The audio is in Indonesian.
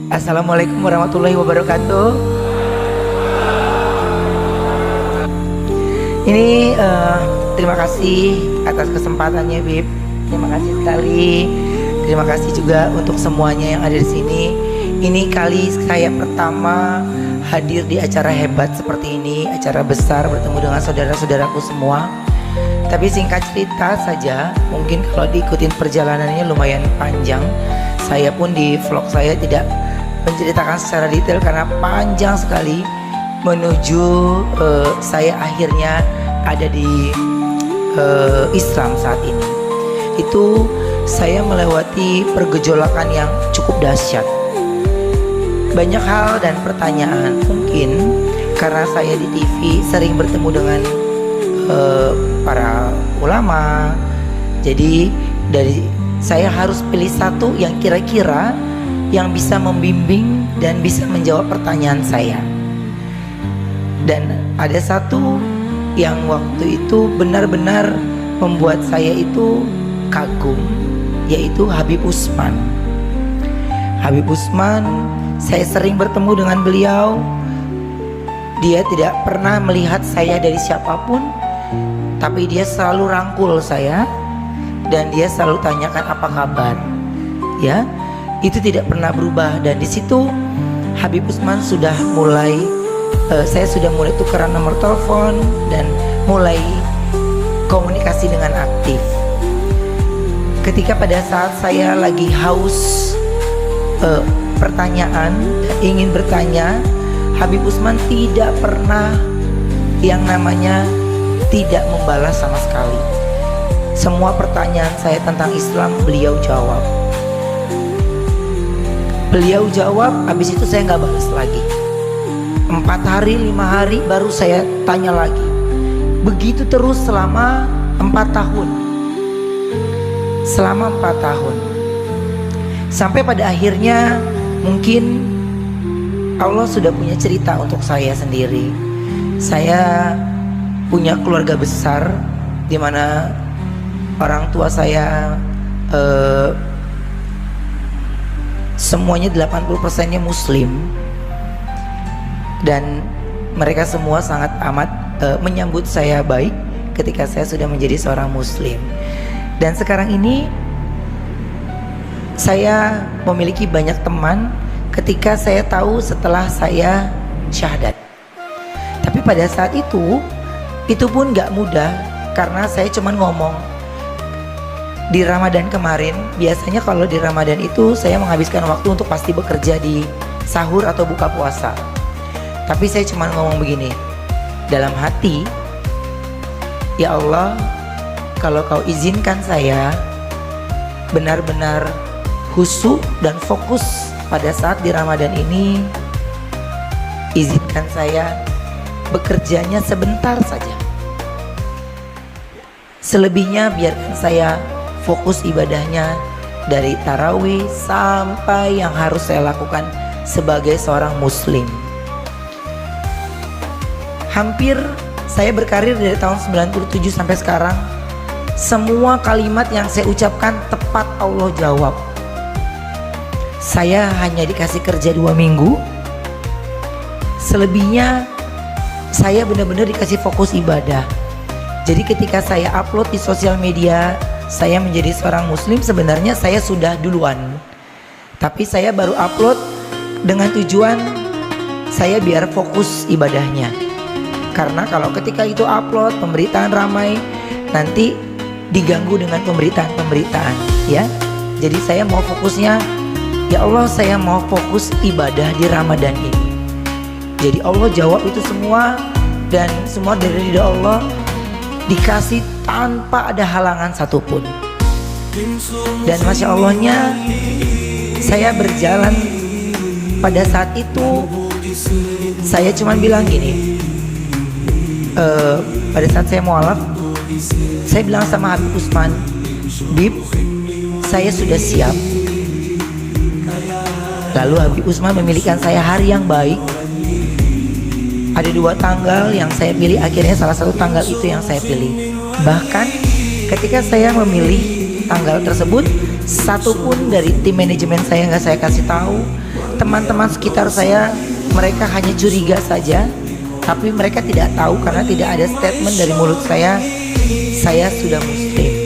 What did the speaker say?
Assalamualaikum warahmatullahi wabarakatuh. Ini terima kasih atas kesempatannya, Bib. Terima kasih sekali. Terima kasih juga untuk semuanya yang ada di sini. Ini kali saya pertama hadir di acara hebat seperti ini, acara besar bertemu dengan saudara-saudaraku semua. Tapi singkat cerita saja, mungkin kalau diikutin perjalanannya lumayan panjang. Saya pun di vlog saya tidak menceritakan secara detail karena panjang sekali menuju saya akhirnya ada di Islam saat ini. Itu saya melewati pergejolakan yang cukup dahsyat. Banyak hal dan pertanyaan, mungkin karena saya di TV sering bertemu dengan para ulama, jadi saya harus pilih satu yang kira-kira yang bisa membimbing dan bisa menjawab pertanyaan saya. Dan ada satu yang waktu itu benar-benar membuat saya itu kagum, yaitu Habib Utsman. Habib Utsman, saya sering bertemu dengan beliau. Dia tidak pernah melihat saya dari siapapun, tapi dia selalu rangkul saya dan dia selalu tanyakan apa kabar. Ya, itu tidak pernah berubah. Dan di situ Habib Utsman sudah mulai, saya sudah mulai tukeran nomor telepon dan mulai komunikasi dengan aktif. Ketika pada saat saya lagi haus pertanyaan dan ingin bertanya, Habib Utsman tidak pernah yang namanya tidak membalas sama sekali. Semua pertanyaan saya tentang Islam beliau jawab. Beliau jawab, habis itu saya nggak balas lagi. 4 hari, 5 hari baru saya tanya lagi. Begitu terus selama 4 tahun. Selama 4 tahun. Sampai pada akhirnya mungkin Allah sudah punya cerita untuk saya sendiri. Saya punya keluarga besar di mana orang tua saya semuanya 80%-nya muslim. Dan mereka semua sangat amat menyambut saya baik ketika saya sudah menjadi seorang muslim. Dan sekarang ini saya memiliki banyak teman ketika saya tahu setelah saya syahadat. Tapi pada saat itu pun gak mudah, karena saya cuman ngomong. Di Ramadan kemarin, biasanya kalau di Ramadan itu saya menghabiskan waktu untuk pasti bekerja di sahur atau buka puasa. Tapi saya cuma ngomong begini dalam hati, ya Allah, kalau kau izinkan saya benar-benar khusyuk dan fokus pada saat di Ramadan ini, izinkan saya bekerjanya sebentar saja. Selebihnya biarkan saya fokus ibadahnya dari tarawih sampai yang harus saya lakukan sebagai seorang muslim. Hampir saya berkarir dari tahun 97 sampai sekarang, semua kalimat yang saya ucapkan tepat Allah jawab. Saya hanya dikasih kerja 2 minggu. Selebihnya saya benar-benar dikasih fokus ibadah. Jadi ketika saya upload di sosial media saya menjadi seorang muslim, sebenarnya saya sudah duluan. Tapi saya baru upload dengan tujuan saya biar fokus ibadahnya. Karena kalau ketika itu upload pemberitaan ramai, nanti diganggu dengan pemberitaan, ya. Jadi saya mau fokusnya, ya Allah, saya mau fokus ibadah di Ramadan ini. Jadi Allah jawab itu semua, dan semua dari ridha Allah dikasih tanpa ada halangan satupun. Dan Masya Allahnya, saya berjalan pada saat itu, saya cuma bilang gini, pada saat saya mualaf, saya bilang sama Habib Utsman, Bib, saya sudah siap. Lalu Habib Utsman memilihkan saya hari yang baik. Ada 2 tanggal yang saya pilih, akhirnya salah satu tanggal itu yang saya pilih. Bahkan ketika saya memilih tanggal tersebut, satupun dari tim manajemen saya nggak saya kasih tahu, teman-teman sekitar saya, mereka hanya curiga saja, tapi mereka tidak tahu karena tidak ada statement dari mulut saya sudah muslim.